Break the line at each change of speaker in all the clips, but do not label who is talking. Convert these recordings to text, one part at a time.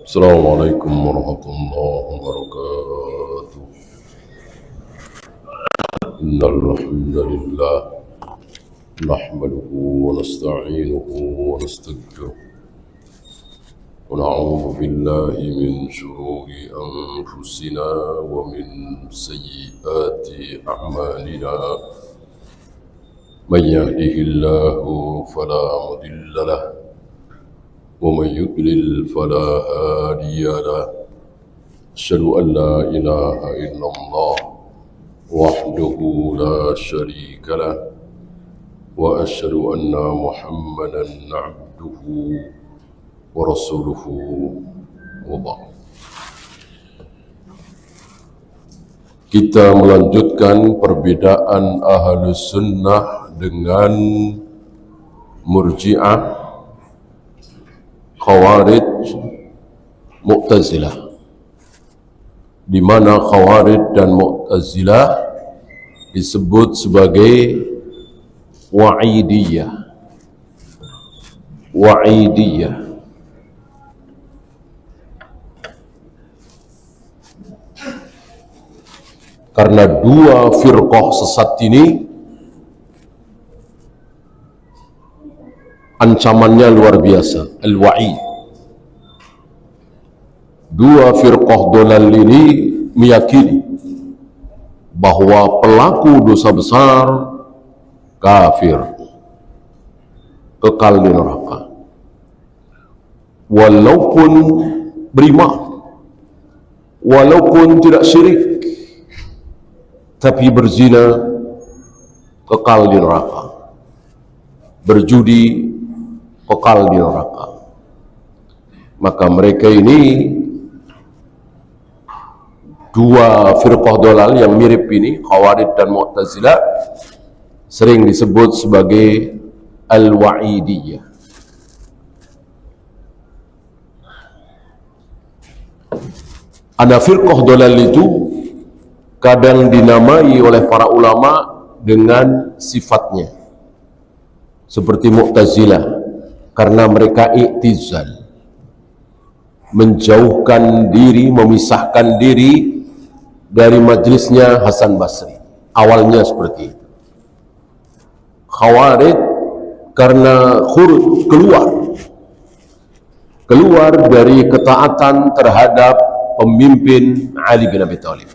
السلام عليكم ورحمة الله وبركاته. إن الحمد لله نحمده ونستعينه ونستغفره ونعوذ بالله من شرور أنفسنا ومن سيئات أعمالنا. من يهده الله فلا مضل له ومن يضلل فلا هادي له. أشهد أن لا إله إلا الله وحده لا شريك له وأشهد أن محمدا عبده ورسوله وبعد. Kita melanjutkan perbedaan Ahlus Sunnah dengan Murji'ah, Khawarij, Mu'tazilah, di mana Khawarij dan Mu'tazilah disebut sebagai Wa'idiyah. Wa'idiyah. Karena dua firqah sesat ini ancamannya luar biasa, al-wa'id. Dua firqah dolal ini meyakini bahwa pelaku dosa besar kafir, kekal di neraka, walaupun beriman, walaupun tidak syirik, tapi berzina kekal di neraka, berjudi kekal di neraka. Maka mereka ini, dua firqah dolal yang mirip ini, Khawarij dan Mu'tazilah, sering disebut sebagai Al-Wa'idiyah. Ada firqah dolal itu kadang dinamai oleh para ulama dengan sifatnya, seperti Mu'tazilah, karena mereka i'tizal, menjauhkan diri, memisahkan diri dari majlisnya Hasan Basri. Awalnya seperti itu. Khawarij karena keluar dari ketaatan terhadap pemimpin Ali bin Abi Thalib.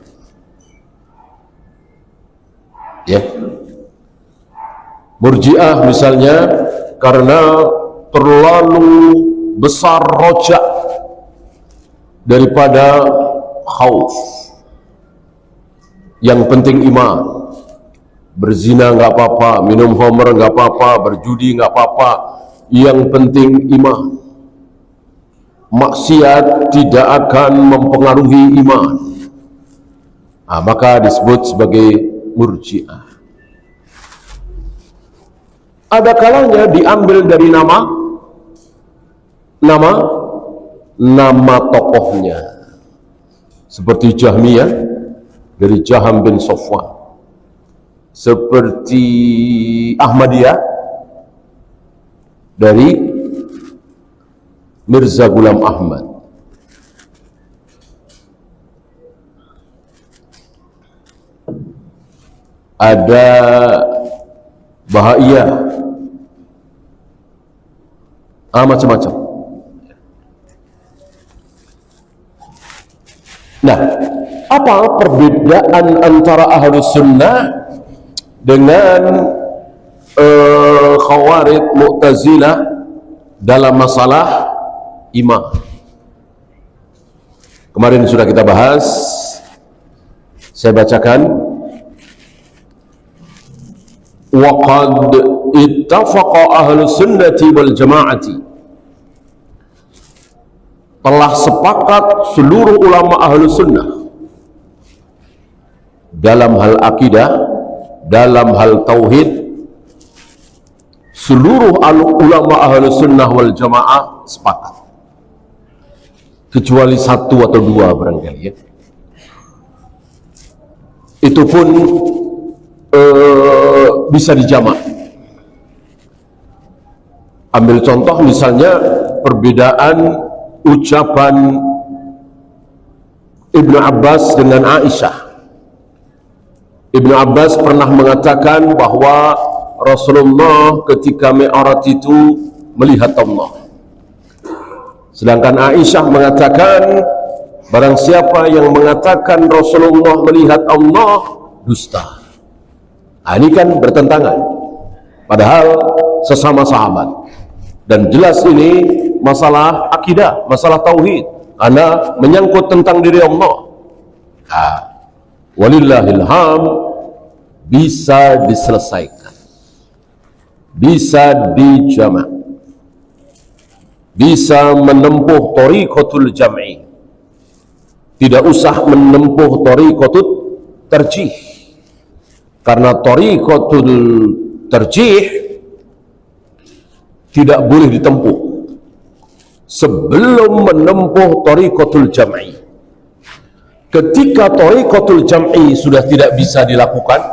Ya. Murji'ah misalnya karena terlalu besar rojak daripada khauf. Yang penting iman. Berzina nggak apa-apa, minum khamr nggak apa-apa, berjudi nggak apa-apa. Yang penting iman. Maksiat tidak akan mempengaruhi iman. Nah, maka disebut sebagai Murji'ah. Ada kalanya diambil dari nama tokohnya, seperti Jahmiyah dari Jaham bin Safwan, seperti Ahmadiyah dari Mirza Ghulam Ahmad. Ada Bahaiyah, macam-macam. Nah, apa perbedaan antara Ahlus Sunnah dengan Khawarij, Mu'tazilah dalam masalah iman? Kemarin sudah kita bahas, saya bacakan. وَقَدْ اتَّفَقَ أَهْلُ السُّنَّةِ وَالْجَمَاعَةِ, telah sepakat seluruh ulama ahlu sunnah dalam hal akidah, dalam hal tauhid. Seluruh ulama ahlu sunnah wal jamaah sepakat, kecuali satu atau dua barangkali, ya. Itu pun bisa dijamak. Ambil contoh misalnya perbedaan ucapan Ibnu Abbas dengan Aisyah. Ibnu Abbas pernah mengatakan bahwa Rasulullah ketika Mi'raj itu melihat Allah. Sedangkan Aisyah mengatakan barang siapa yang mengatakan Rasulullah melihat Allah dusta. Ini kan bertentangan. Padahal sesama sahabat. Dan jelas ini masalah akidah, masalah tauhid. Karena menyangkut tentang diri Allah. Walillahil hamd, bisa diselesaikan, bisa dijamak, bisa menempuh thariqatul jam'i, tidak usah menempuh thariqatul tarjih, karena thariqatul tarjih tidak boleh ditempuh sebelum menempuh thariqatul jam'i. Ketika thariqatul jam'i sudah tidak bisa dilakukan,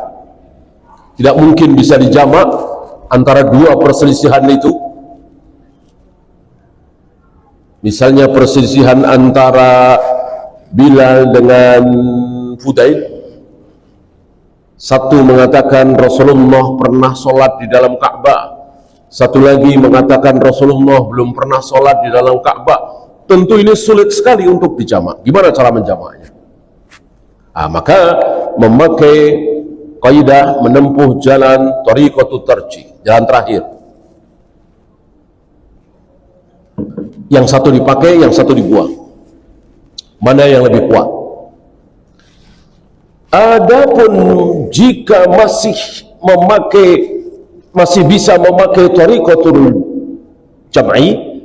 tidak mungkin bisa dijamak antara dua perselisihan itu, misalnya perselisihan antara Bilal dengan Fudail, satu mengatakan Rasulullah pernah sholat di dalam Ka'bah, satu lagi mengatakan Rasulullah belum pernah sholat di dalam Ka'bah. Tentu ini sulit sekali untuk dijamak. Gimana cara menjamaknya? Maka memakai kaidah menempuh jalan thariqatut tarjih, jalan terakhir. Yang satu dipakai, yang satu dibuang. Mana yang lebih kuat? Adapun jika masih bisa memakai thariqatul jam'i,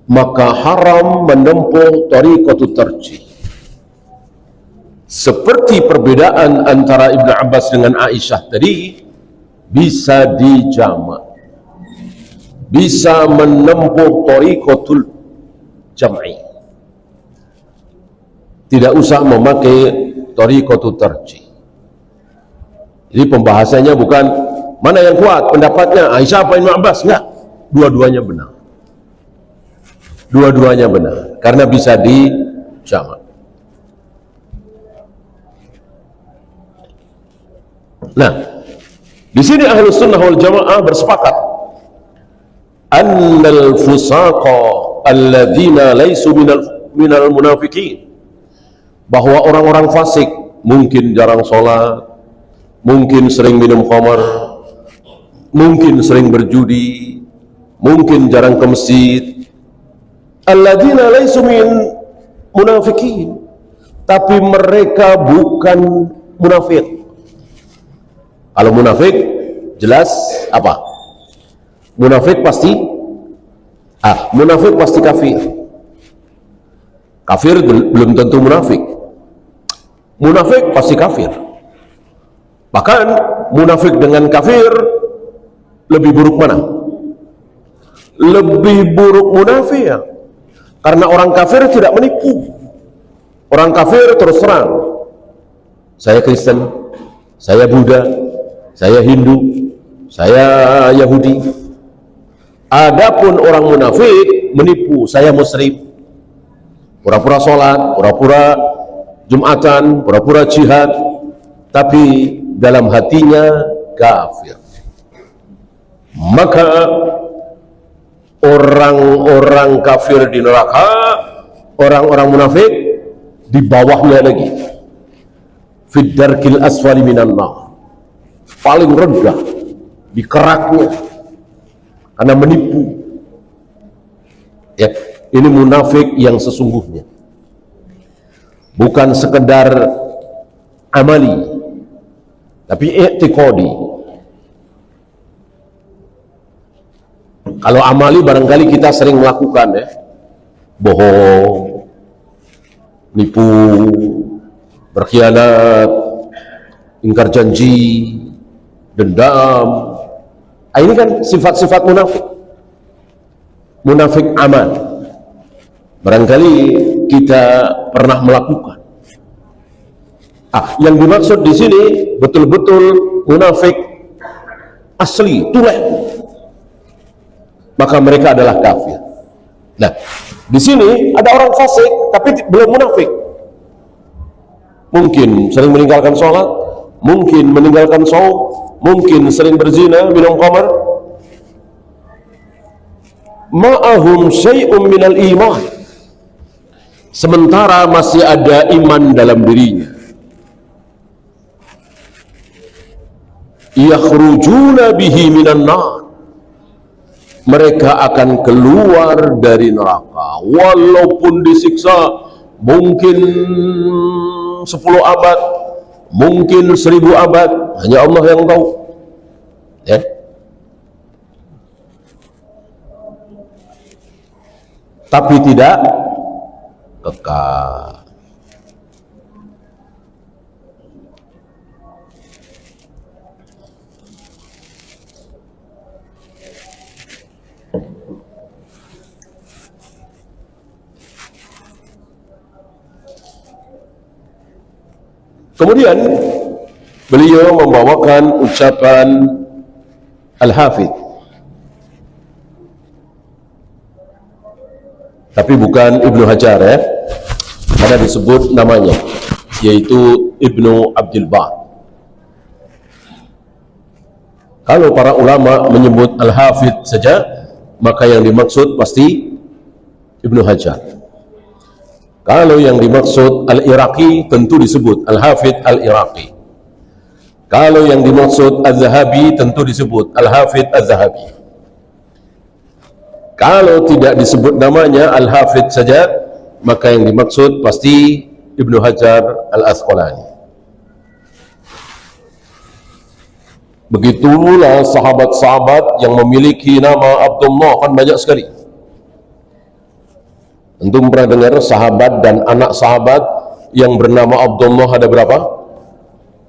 maka haram menempuh thariqatut tarjih. Seperti perbedaan antara Ibnu Abbas dengan Aisyah tadi, bisa dijamak, bisa menempuh thariqatul jam'i, tidak usah memakai thariqatul tarjih. Jadi pembahasannya bukan mana yang kuat pendapatnya Aisyah apa Ibnu Abbas, enggak, dua-duanya benar, dua-duanya benar, karena bisa dijamak. Nah, di sini Ahlus Sunnah wal Jamaah bersepakat annal fusaqa alladzina laisu minal munafiqin, bahwa orang-orang fasik, mungkin jarang sholat, mungkin sering minum khamar, mungkin sering berjudi, mungkin jarang ke masjid, alladzina laisu min munafiqin, tapi mereka bukan munafik. Kalau munafik jelas apa? Munafik pasti munafik pasti kafir. Kafir belum tentu munafik. Munafik pasti kafir. Bahkan munafik dengan kafir lebih buruk mana? Lebih buruk munafik ya. Karena orang kafir tidak menipu. Orang kafir terus terang, saya Kristen, saya Buddha, saya Hindu, saya Yahudi. Adapun orang munafik menipu, saya Muslim, pura-pura sholat, pura-pura Jumatan, pura-pura jihad, tapi dalam hatinya kafir. Maka orang-orang kafir di neraka, orang-orang munafik di bawahnya lagi, fid darkil asfali minan nar, paling rendah di keraknya, karena menipu. Ya, ini munafik yang sesungguhnya, bukan sekedar amali, tapi i'tiqadi. Kalau amali barangkali kita sering melakukan, ya, bohong, nipu, berkhianat, ingkar janji, dendam. Ini kan sifat-sifat munafik. Munafik amal barangkali kita pernah melakukan. Yang dimaksud di sini betul-betul munafik asli, tulen, maka mereka adalah kafir. Nah, Di sini ada orang fasik tapi belum munafik. Mungkin sering meninggalkan sholat, mungkin meninggalkan shaum, mungkin sering berzina, minum khamar. Ma'ahum syai'un minal iman, sementara masih ada iman dalam dirinya. Yakhrujuna bihi minan nar, mereka akan keluar dari neraka walaupun disiksa mungkin 10 abad, mungkin 1000 abad, hanya Allah yang tahu, ya. Tapi tidak kekal. Kemudian beliau membawakan ucapan Al-Hafidh, tapi bukan Ibnu Hajar, ya, karena disebut namanya, yaitu Ibnu Abdul Bar. Kalau para ulama menyebut Al-Hafidh saja, maka yang dimaksud pasti Ibnu Hajar. Kalau yang dimaksud Al-Iraqi, tentu disebut Al-Hafidh Al-Iraqi. Kalau yang dimaksud Al-Zahabi, tentu disebut Al-Hafidh Al-Zahabi. Kalau tidak disebut namanya, Al-Hafidh saja, maka yang dimaksud pasti Ibnu Hajar Al-Asqalani. Begitulah sahabat-sahabat yang memiliki nama Abdullah, kan banyak sekali. Antum pernah dengar sahabat dan anak sahabat yang bernama Abdullah ada berapa?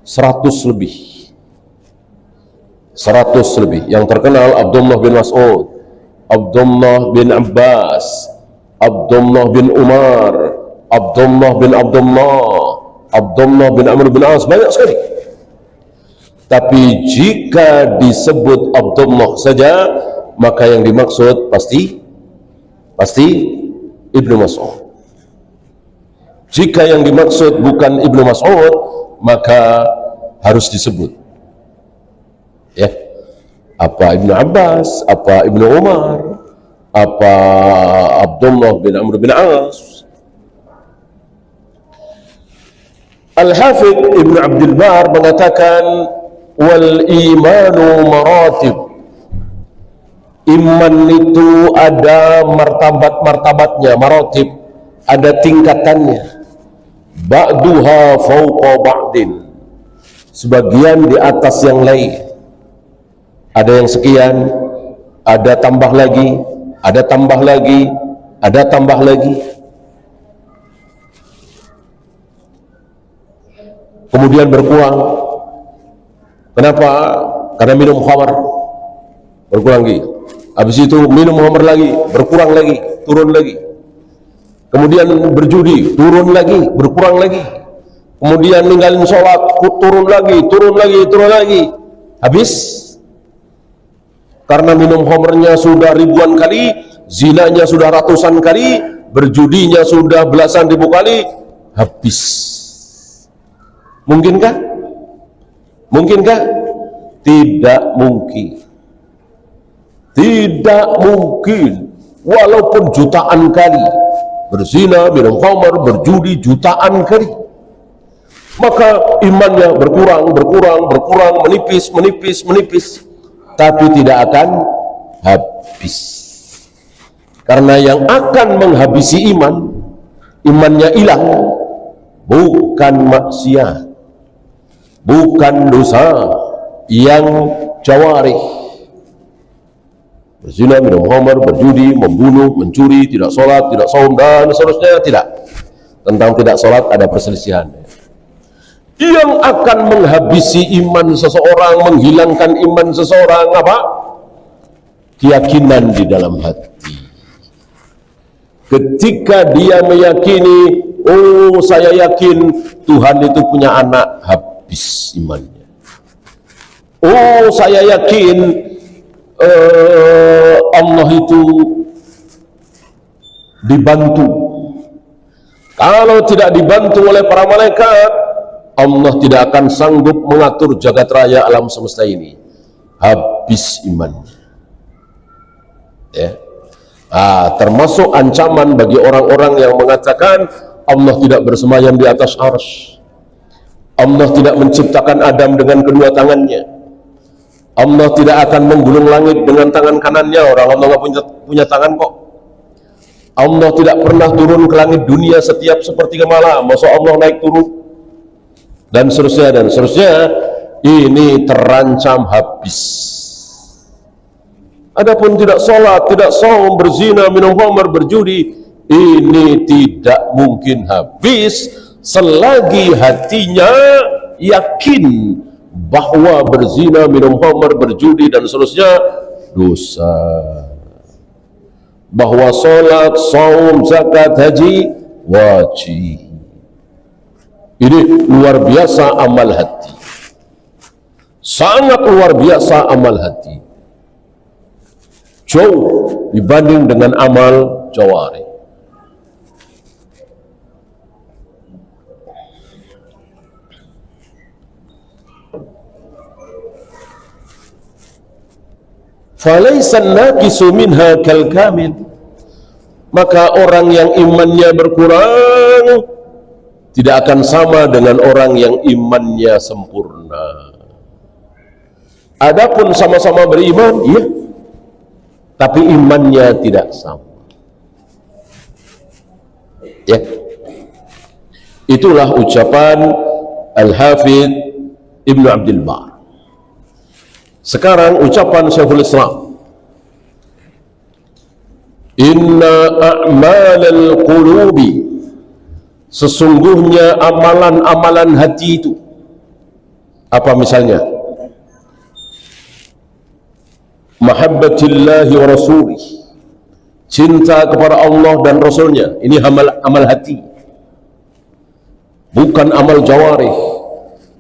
100 lebih. 100 lebih. Yang terkenal Abdullah bin Mas'ud, Abdullah bin Abbas, Abdullah bin Umar, Abdullah bin Abdullah, Abdullah bin Amr bin As, banyak sekali. Tapi jika disebut Abdullah saja, maka yang dimaksud pasti Ibnu Mas'ud. Jika yang dimaksud bukan Ibnu Mas'ud, maka harus disebut, ya, apa Ibnu Abbas, apa Ibnu Umar, apa Abdullah bin Amr bin As. Al-Hafidh Ibnu Abdul Bar mengatakan, wal imanu maratib, iman itu ada martabat-martabatnya, maratib, ada tingkatannya. Ba'duha fawqa ba'din, sebagian di atas yang lain. Ada yang sekian, ada tambah lagi, ada tambah lagi, ada tambah lagi. Kemudian berkurang. Kenapa? Karena minum khamar, berkurang lagi. Habis itu minum khamar lagi, berkurang lagi, turun lagi. Kemudian berjudi, turun lagi, berkurang lagi. Kemudian ninggalin sholat, turun lagi, turun lagi, turun lagi. Habis. Karena minum khamrnya sudah ribuan kali, zinanya sudah ratusan kali, berjudinya sudah belasan ribu kali, habis. Mungkinkah? Mungkinkah? Tidak mungkin. Tidak mungkin. Walaupun jutaan kali berzina, minum khamar, berjudi jutaan kali, maka imannya berkurang, menipis, tapi tidak akan habis. Karena yang akan menghabisi iman, imannya hilang, bukan maksiat, bukan dosa yang jawarih, berzina, minum khamar, berjudi, membunuh, mencuri, tidak sholat, tidak saum, dan seterusnya. Tidak. Tentang tidak sholat ada perselisihan. Yang akan menghabisi iman seseorang, menghilangkan iman seseorang, apa? Keyakinan di dalam hati. Ketika dia meyakini, oh saya yakin Tuhan itu punya anak, habis imannya. Oh saya yakin Allah itu dibantu. Kalau tidak dibantu oleh para malaikat, Allah tidak akan sanggup mengatur jagat raya alam semesta ini. Habis imannya. Ya. Termasuk ancaman bagi orang-orang yang mengatakan Allah tidak bersemayam di atas arsy. Allah tidak menciptakan Adam dengan kedua tangannya. Allah tidak akan menggulung langit dengan tangan kanannya. Orang Allah nggak punya tangan kok. Allah tidak pernah turun ke langit dunia setiap sepertiga malam. Masa Allah naik turun? Dan seterusnya dan seterusnya. Ini terancam habis. Adapun tidak sholat, tidak saum, berzina, minum khamr, berjudi, ini tidak mungkin habis selagi hatinya yakin bahwa berzina, minum khamr, berjudi dan seterusnya dosa. Bahwa sholat, saum, zakat, haji wajib. Ini luar biasa amal hati. Sangat luar biasa amal hati. Jauh dibanding dengan amal jawari. Falaysa an-naqisu minha kal kamil. Maka orang yang imannya berkurang tidak akan sama dengan orang yang imannya sempurna. Adapun sama-sama beriman, iya, tapi imannya tidak sama. Ya, itulah ucapan Al-Hafidh Ibnu Abdul Bar. Sekarang ucapan Syekhul Islam. Inna a'malal qulubi, sesungguhnya amalan-amalan hati itu. Apa misalnya? Mahabbatillahi wa rasulih, cinta kepada Allah dan Rasulnya. Ini amal hati, bukan amal jawarih.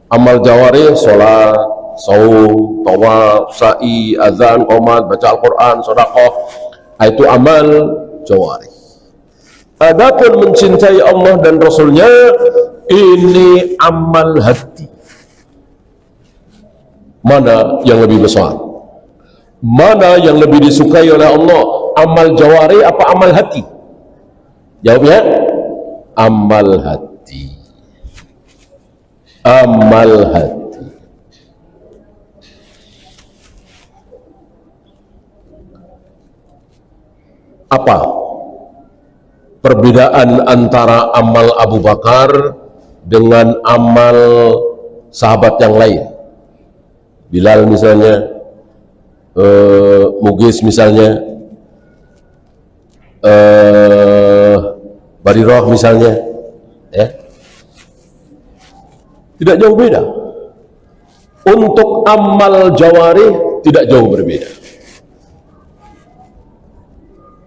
Amal jawarih, sholat, saum, tawaf, sa'i, azan, qomat, baca Al-Quran, sedekah, itu amal jawarih. Adapun mencintai Allah dan Rasulnya, ini amal hati. Mana yang lebih besar? Mana yang lebih disukai oleh Allah? Amal jawari apa amal hati? Jawabnya amal hati. Amal hati. Apa perbedaan antara amal Abu Bakar dengan amal sahabat yang lain? Bilal misalnya, Mugis misalnya, Barirah misalnya, ya, tidak jauh beda. Untuk amal jawari tidak jauh berbeda.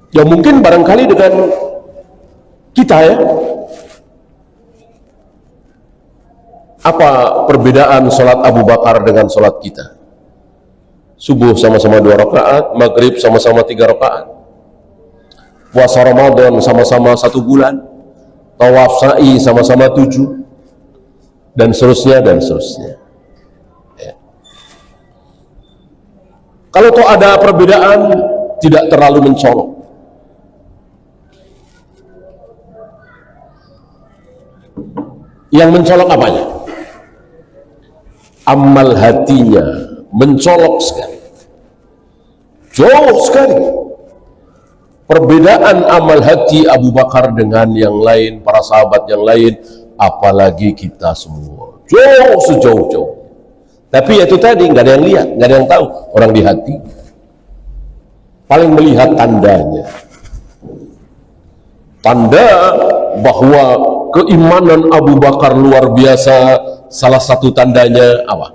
Ya mungkin barangkali dengan kita, ya, apa perbedaan sholat Abu Bakar dengan sholat kita? Subuh sama-sama 2 rakaat, maghrib sama-sama 3 rakaat, puasa Ramadan sama-sama 1 bulan, tawaf sa'i sama-sama 7, dan seterusnya dan seterusnya. Ya. Kalau toh ada perbedaan, tidak terlalu mencolok. Yang mencolok apanya? Amal hatinya mencolok sekali, jauh sekali. Perbedaan amal hati Abu Bakar dengan yang lain, para sahabat yang lain, apalagi kita semua, jauh sejauh-jauh. Tapi itu tadi, nggak ada yang lihat, nggak ada yang tahu. Orang di hati paling melihat tandanya. Tanda bahwa keimanan Abu Bakar luar biasa, salah satu tandanya apa?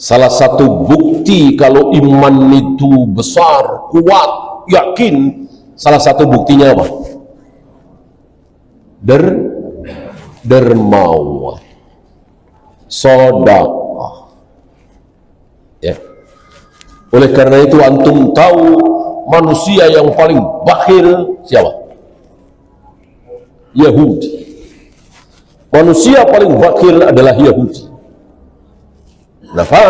Salah satu bukti kalau iman itu besar, kuat, yakin, salah satu buktinya apa? Dermawan, sedekah. Ya. Oleh karena itu antum tahu manusia yang paling bakhil siapa? Yahudi. Manusia paling bakhil adalah Yahudi. Kenapa?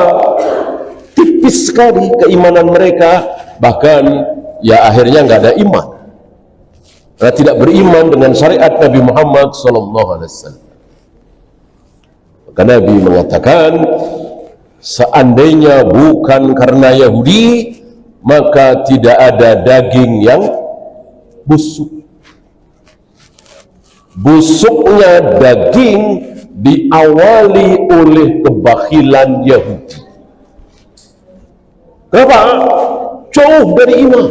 Tipis sekali keimanan mereka, bahkan ya akhirnya nggak ada iman. Karena tidak beriman dengan syariat Nabi Muhammad SAW. Maka Nabi mengatakan, seandainya bukan karena Yahudi, maka tidak ada daging yang busuk. Busuknya daging diawali oleh kebakhilan Yahudi. Kenapa? Jauh dari iman.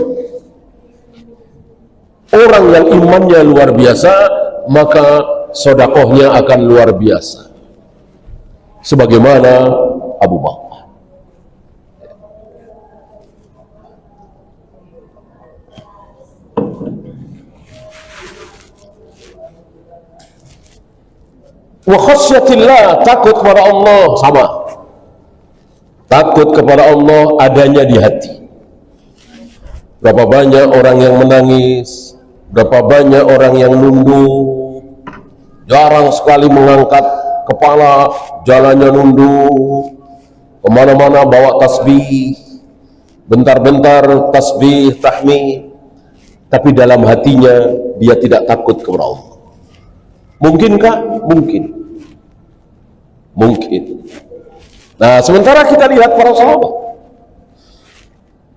Orang yang imannya luar biasa, maka sodakohnya akan luar biasa. Sebagaimana Abu Bakar. Wa khasyatillah, takut kepada Allah, sama. Takut kepada Allah adanya di hati. Berapa banyak orang yang menangis, berapa banyak orang yang nunduk, jarang sekali mengangkat kepala, jalannya nunduk, kemana-mana bawa tasbih, bentar-bentar tasbih, tahmid, tapi dalam hatinya dia tidak takut kepada Allah. Mungkinkah? Mungkin. Mungkin. Nah, sementara kita lihat para sahabat.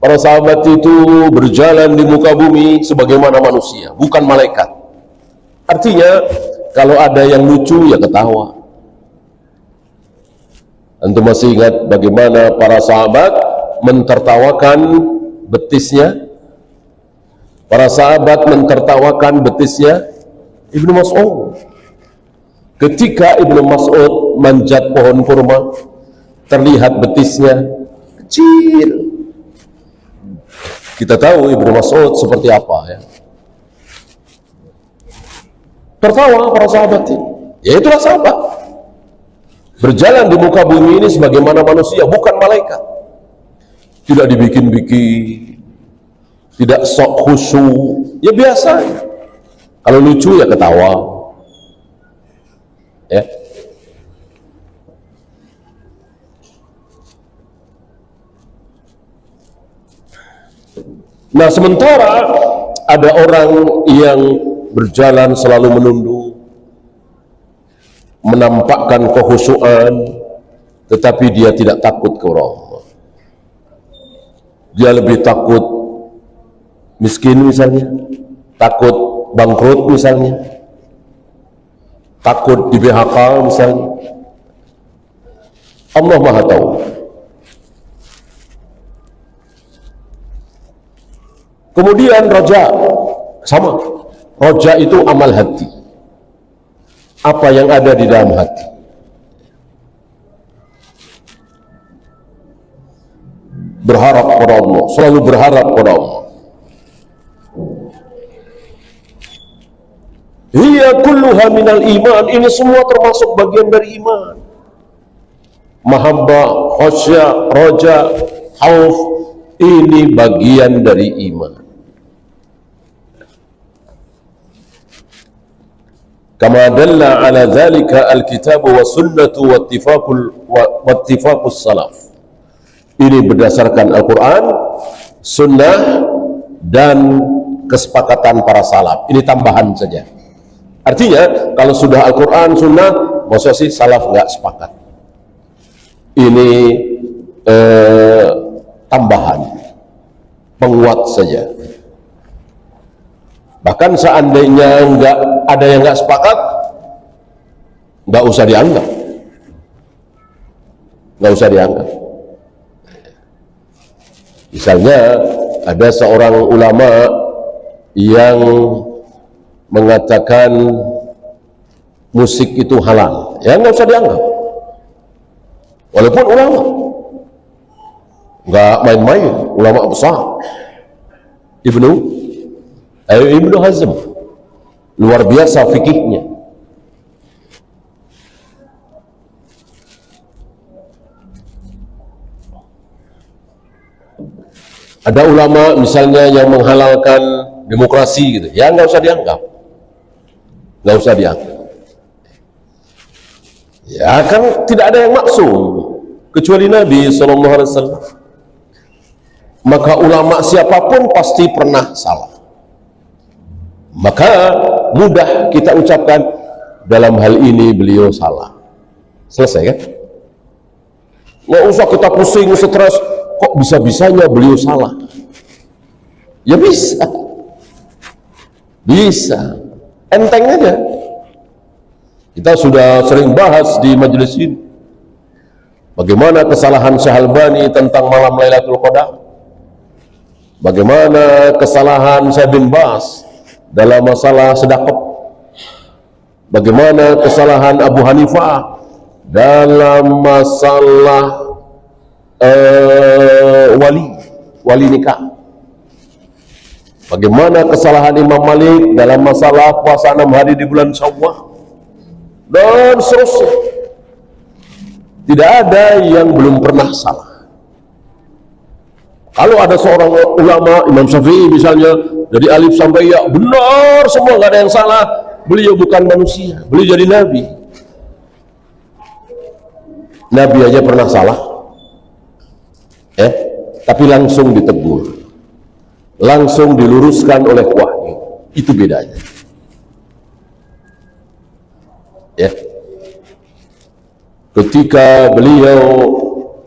Para sahabat itu berjalan di muka bumi sebagaimana manusia, bukan malaikat. Artinya, kalau ada yang lucu, ya ketawa. Antum masih ingat bagaimana para sahabat mentertawakan betisnya? Para sahabat mentertawakan betisnya Ibnu Mas'ud. Ketika Ibnu Mas'ud manjat pohon kurma, terlihat betisnya kecil. Kita tahu Ibnu Mas'ud seperti apa ya. Tertawa para sahabat ini. Ya itulah sahabat. Berjalan di muka bumi ini sebagaimana manusia, bukan malaikat. Tidak dibikin-bikin, tidak sok khusyuk, ya biasa. Kalau lucu ya ketawa. Ya. Nah, sementara ada orang yang berjalan selalu menunduk, menampakkan kehusuan, tetapi dia tidak takut kepada Allah. Dia lebih takut miskin misalnya, takut bangkrut misalnya, takut di PHK misalnya. Allah Maha Tahu. Kemudian roja, sama. Roja itu amal hati. Apa yang ada di dalam hati. Berharap kepada Allah, selalu berharap kepada Allah. Hiya kulluha minal iman, ini semua termasuk bagian dari iman. Mahabbah, khasyah, roja, khauf, ini bagian dari iman. Kama dalla ala dhalika alkitab wa sunnatu wattifaqus salaf. Ini berdasarkan Al-Quran, sunnah, dan kesepakatan para salaf. Ini tambahan saja. Artinya, kalau sudah Al-Quran, sunnah, maksudnya sih salaf nggak sepakat. Ini tambahan, penguat saja. Bahkan seandainya nggak ada yang nggak sepakat, nggak usah dianggap, nggak usah dianggap. Misalnya ada seorang ulama yang mengatakan musik itu halal, ya nggak usah dianggap. Walaupun ulama, nggak main-main, ulama besar. Ibnu Hazm, luar biasa fikihnya. Ada ulama misalnya yang menghalalkan demokrasi gitu, ya nggak usah dianggap, nggak usah dianggap. Ya kan tidak ada yang maksum kecuali Nabi SAW. Maka ulama siapapun pasti pernah salah. Maka mudah kita ucapkan dalam hal ini beliau salah. Selesai kan? Nggak usah kita pusing, stres, kok bisa-bisanya beliau salah. Ya bisa. Bisa. Enteng aja. Kita sudah sering bahas di majelis ini. Bagaimana kesalahan Syahalbani tentang malam Lailatul Qadar. Bagaimana kesalahan Syekh bin Baz dalam masalah sedekah. Bagaimana kesalahan Abu Hanifah dalam masalah wali nikah. Bagaimana kesalahan Imam Malik dalam masalah puasa 6 hari di bulan Syawal. Dan seterusnya. Tidak ada yang belum pernah salah. Kalau ada seorang ulama, Imam Syafi'i misalnya, dari alif sampai ya benar semua, nggak ada yang salah, beliau bukan manusia, beliau jadi nabi. Nabi aja pernah salah, tapi langsung ditegur, langsung diluruskan oleh wahyu. Itu bedanya. Ketika beliau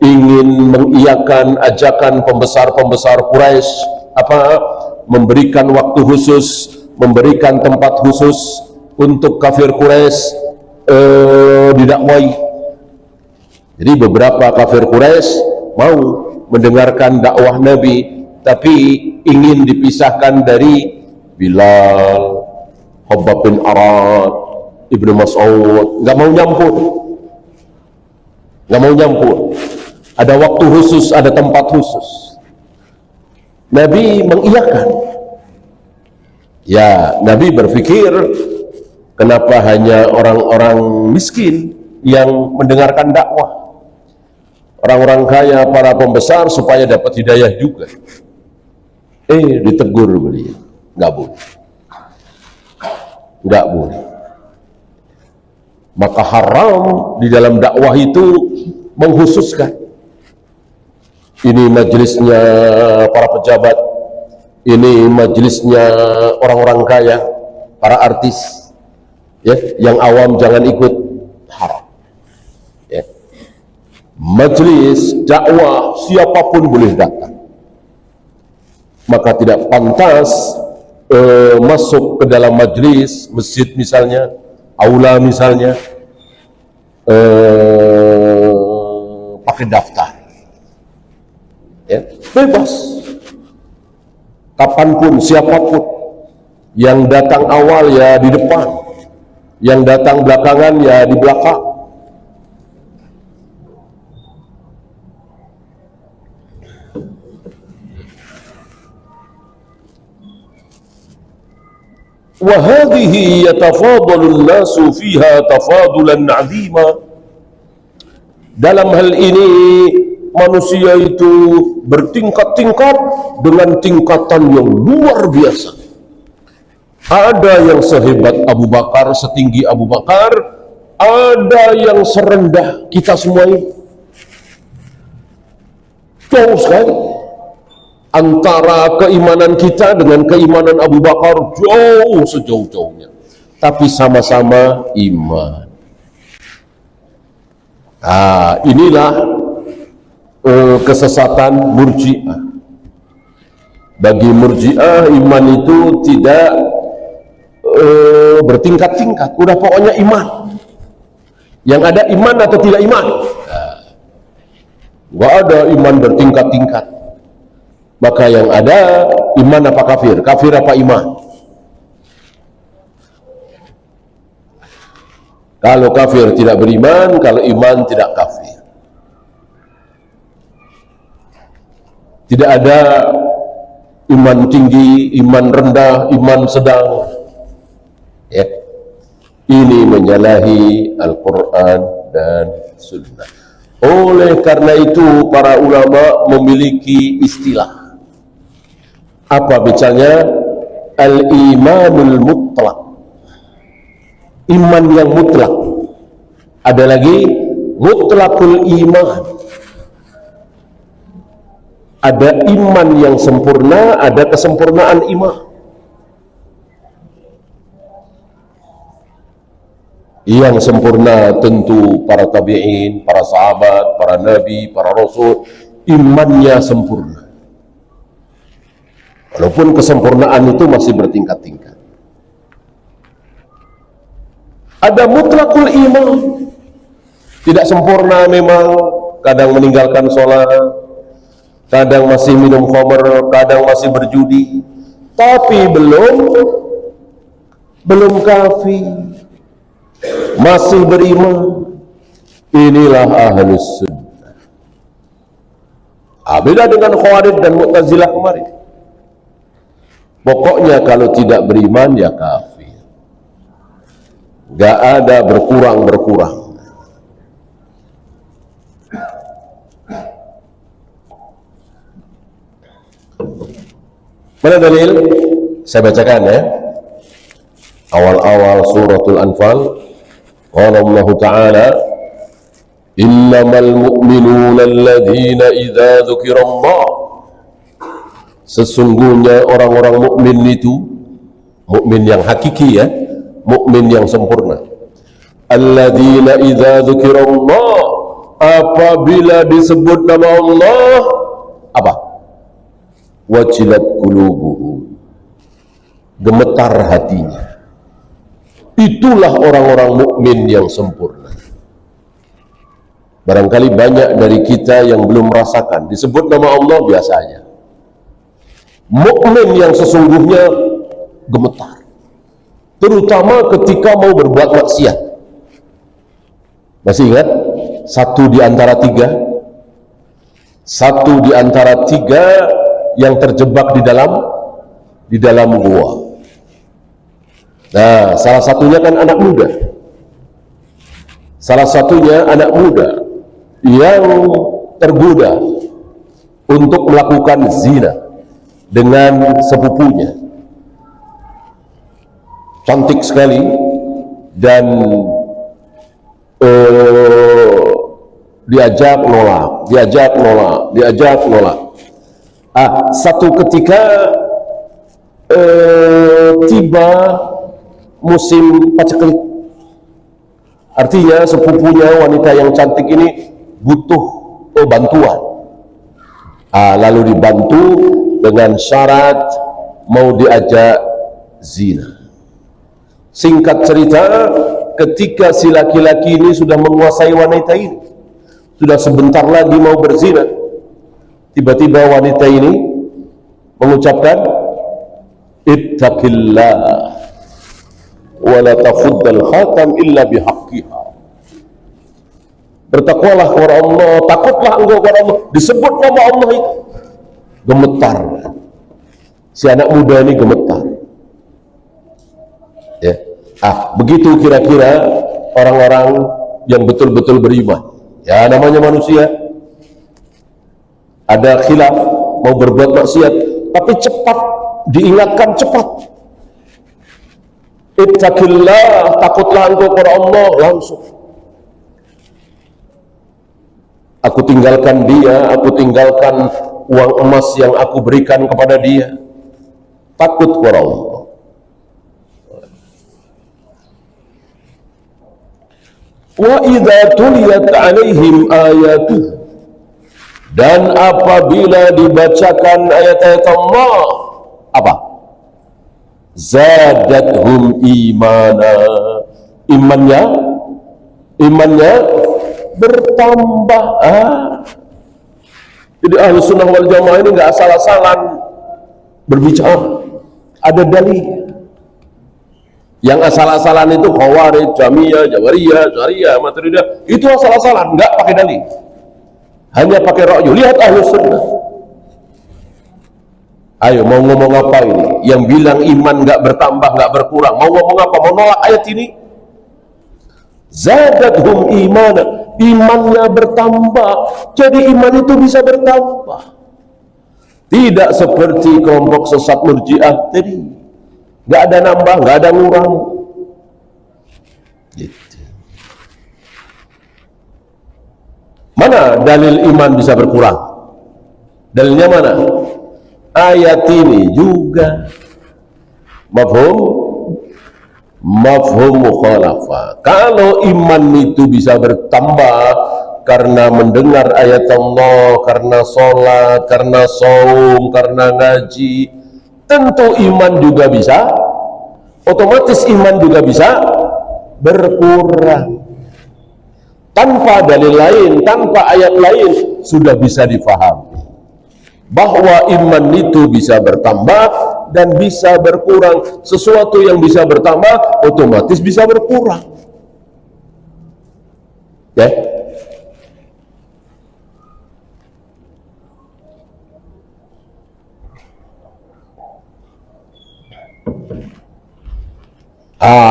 ingin mengiyakan ajakan pembesar-pembesar Quraisy, memberikan waktu khusus, memberikan tempat khusus untuk kafir Quraisy didakwai. Jadi beberapa kafir Quraisy mau mendengarkan dakwah Nabi, tapi ingin dipisahkan dari Bilal, Khabbab bin Arad, Ibnu Mas'ud, nggak mau nyampur. Nggak mau nyampur. Ada waktu khusus, ada tempat khusus. Nabi mengiyakan. Ya, Nabi berpikir, kenapa hanya orang-orang miskin yang mendengarkan dakwah? Orang-orang kaya, para pembesar supaya dapat hidayah juga. Ditegur beliau. Nggak boleh. Nggak boleh. Maka haram di dalam dakwah itu mengkhususkan. Ini majelisnya para pejabat, ini majelisnya orang-orang kaya, para artis, ya, yang awam jangan ikut, haram. Ya. Majelis dakwah siapapun boleh datang. Maka tidak pantas masuk ke dalam majelis masjid misalnya, aula misalnya, pakai daftar, ya, bebas, kapanpun, siapapun, yang datang awal ya di depan, yang datang belakangan ya di belakang. وَهَذِهِ يَتَفَاضَلُ النَّاسُ فِيهَا تَفَاضُلًا عَظِيمًا. Dalam hal ini manusia itu bertingkat-tingkat dengan tingkatan yang luar biasa. Ada yang sehebat Abu Bakar, setinggi Abu Bakar, ada yang serendah kita semua ini. Jauh sekali. Antara keimanan kita dengan keimanan Abu Bakar jauh sejauh-jauhnya, tapi sama-sama iman. Inilah kesesatan Murji'ah. Bagi Murji'ah iman itu tidak bertingkat-tingkat, udah pokoknya iman. Yang ada iman atau tidak iman, nggak ada iman bertingkat-tingkat. Maka yang ada iman apa kafir, kafir apa iman. Kalau kafir tidak beriman, kalau iman tidak kafir. Tidak ada iman tinggi, iman rendah, iman sedang. Ya. Ini menyalahi Al-Quran dan Sunnah. Oleh karena itu para ulama memiliki istilah. Apa bicaranya? Al-imanul mutlak, iman yang mutlak. Ada lagi mutlakul iman, ada iman yang sempurna, ada kesempurnaan iman. Yang sempurna tentu para tabi'in, para sahabat, para nabi, para rasul, imannya sempurna. Walaupun kesempurnaan itu masih bertingkat-tingkat. Ada mutlakul iman, tidak sempurna memang, kadang meninggalkan sholat, kadang masih minum khamr, kadang masih berjudi, tapi belum kafir, masih beriman. Inilah ahlus sunnah. Beda dengan Khawarij dan Mu'tazilah kemarin. Pokoknya kalau tidak beriman ya kafir, gak ada berkurang-berkurang. Mana dalil? Saya bacakan ya. Awal-awal suratul Anfal, qala Allah Ta'ala, innamal mu'minuna alladhina idza dzukirallah, sesungguhnya orang-orang mukmin itu, mukmin yang hakiki ya, mukmin yang sempurna, alladzina idza dzukirallah, apabila disebut nama Allah, apa? Wajilat qulubuhum, gemetar hatinya. Itulah orang-orang mukmin yang sempurna. Barangkali banyak dari kita yang belum merasakan disebut nama Allah biasanya. Mukmin yang sesungguhnya gemetar, terutama ketika mau berbuat maksiat. Masih ingat? Satu di antara tiga yang terjebak di dalam gua. Nah, salah satunya kan anak muda. Salah satunya anak muda yang tergoda untuk melakukan zina dengan sepupunya. Cantik sekali dan diajak nolak. Satu ketika tiba musim paceklik, artinya sepupunya wanita yang cantik ini butuh bantuan. Lalu dibantu dengan syarat mau diajak zina. Singkat cerita, ketika si laki-laki ini sudah menguasai wanita ini, sudah sebentar lagi mau berzina, tiba-tiba wanita ini mengucapkan, ittaqillah wa la tafuddal khatam illa bihaqqiha. Bertakwalah kepada Allah, takutlah engkau kepada Allah. Disebut nama Allah itu, gemetar. Si anak muda ini gemetar. Ya. Begitu kira-kira orang-orang yang betul-betul beriman. Ya, namanya manusia. Ada khilaf, mau berbuat maksiat, tapi cepat diingatkan, cepat. Ittaqillah, takutlah engkau kepada Allah, langsung. Aku tinggalkan dia, aku tinggalkan uang emas yang aku berikan kepada dia. Takut kepada Allah. Wa idza tuliyat alaihim ayatuh, dan apabila dibacakan ayat-ayat Allah, apa? Zadathum imana, imannya bertambah. Jadi ahli sunnah wal jamaah ini nggak asal-asalan berbicara, ada dalil. Yang asal-asalan itu Khawarij, Jamiyah, Jabariyah, Syariah, Maturidiyah, itu asal-asalan, nggak pakai dalil, hanya pakai ra'yu. Lihat ahli sunnah. Ayo, mau ngomong apa ini? Yang bilang iman nggak bertambah, nggak berkurang, mau ngomong apa? Mau nolak ayat ini? Zadathum imana, imannya bertambah. Jadi iman itu bisa bertambah. Tidak seperti kelompok sesat Murji'ah tadi, nggak ada nambah, nggak ada ngurang. Gitu. Mana dalil iman bisa berkurang? Dalilnya mana? Ayat ini juga. Mafhum mukhalafah. Kalau iman itu bisa bertambah karena mendengar ayat Allah, karena sholat, karena saum, karena ngaji, tentu iman juga bisa, otomatis iman juga bisa berkurang. Tanpa dalil lain, tanpa ayat lain, sudah bisa difahami bahwa iman itu bisa bertambah dan bisa berkurang. Sesuatu yang bisa bertambah otomatis bisa berkurang, ya.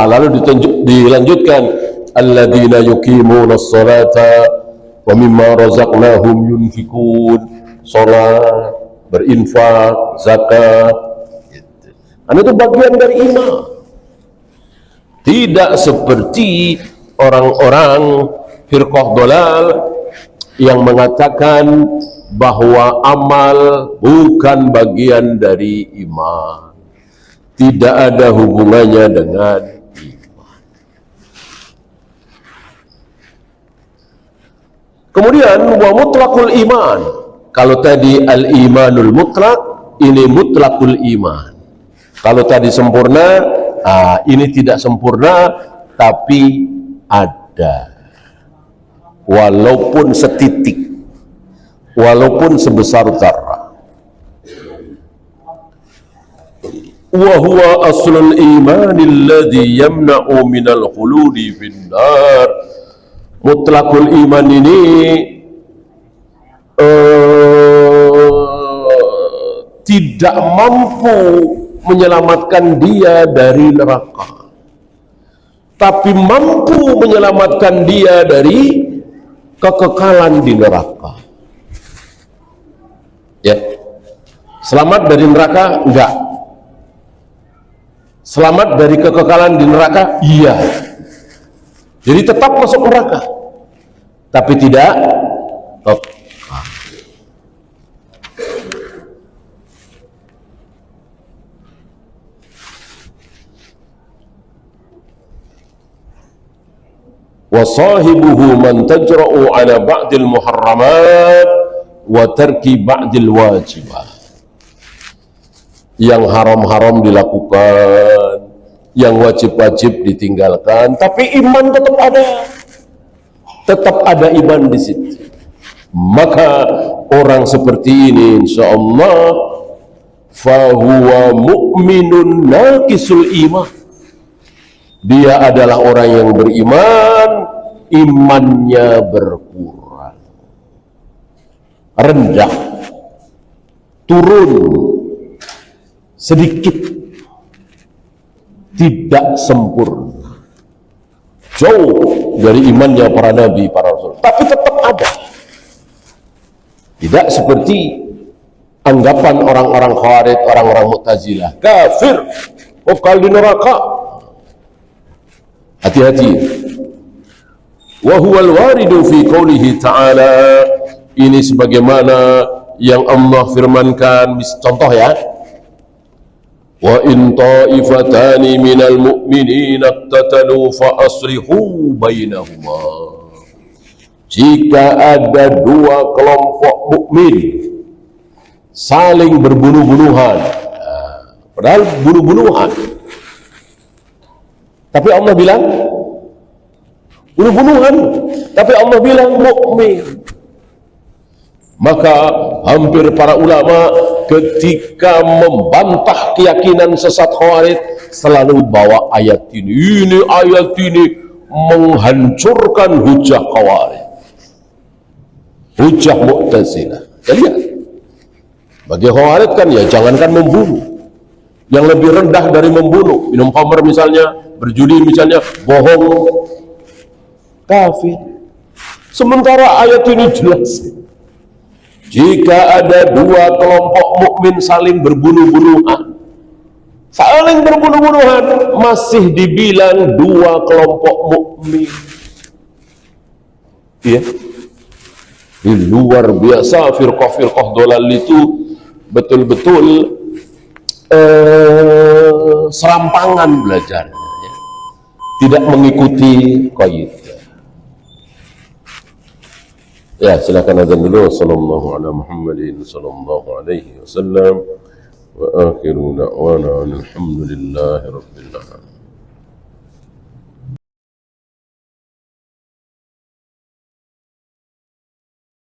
Lalu dilanjutkan, alladzina yuqimunas salata wa mimma razaqnahum yunfikun. Salat, berinfak, zakat, gitu. Itu bagian dari iman. Tidak seperti orang-orang firqah dolal yang mengatakan bahwa amal bukan bagian dari iman, tidak ada hubungannya dengan iman. Kemudian wa mutlaqul iman. Kalau tadi al-imanul mutlak, ini mutlakul iman. Kalau tadi sempurna, ini tidak sempurna, tapi ada. Walaupun setitik, walaupun sebesar zarrah. Wa huwa aslul iman alladhi yamna'u minal khuludi finnar. Mutlakul iman ini tidak mampu menyelamatkan dia dari neraka, tapi mampu menyelamatkan dia dari kekekalan di neraka. Ya, selamat dari neraka enggak, selamat dari kekekalan di neraka iya. Jadi tetap masuk neraka, tapi tidak kekal. Wa sahibuhu man tajra'u ala ba'dil muharramat wa tarki ba'dil wajibat. Yang haram-haram dilakukan, yang wajib-wajib ditinggalkan, tapi iman tetap ada iman di situ. Maka orang seperti ini insyaallah fahuwa mu'minun naqisul iman. Dia adalah orang yang beriman, imannya berkurang, rendah, turun sedikit, tidak sempurna, jauh dari imannya para nabi, para rasul, tapi tetap ada. Tidak seperti anggapan orang-orang Khawarij, orang-orang Mu'tazilah, kafir, kekal di neraka. Hati-hati. Wa huwal waridu fi qoulihi ta'ala, ini sebagaimana yang Allah firmankan, contoh ya, wa in ta'ifatani minal mu'minina iqtatalu fa aslihu bainahuma. Jika ada dua kelompok mukmin saling berbunuh-bunuhan, padahal bunuh-bunuhan, tapi Allah bilang bunuh-bunuhan, tapi Allah bilang mukmin. Maka hampir para ulama ketika membantah keyakinan sesat Khawarij selalu bawa ayat ini. Ini ayat ini menghancurkan hujah Khawarij, hujah Mu'tazilah. Lihat, bagi Khawarij kan ya jangankan membunuh, yang lebih rendah dari membunuh, minum khamr misalnya, berjudi misalnya, bohong, kafir. Sementara ayat ini jelas, Jika ada dua kelompok mukmin saling berbunuh-bunuhan, masih dibilang dua kelompok mukmin. Ya, luar biasa. Firqah-firqah dolal itu betul-betul serampangan belajarnya, ya. Tidak mengikuti qaid. Ya, silakan azan dulu. Sallallahu ala Muhammadin sallallahu alaihi wasallam wa akhiru da'wana alhamdulillahi rabbil alamin.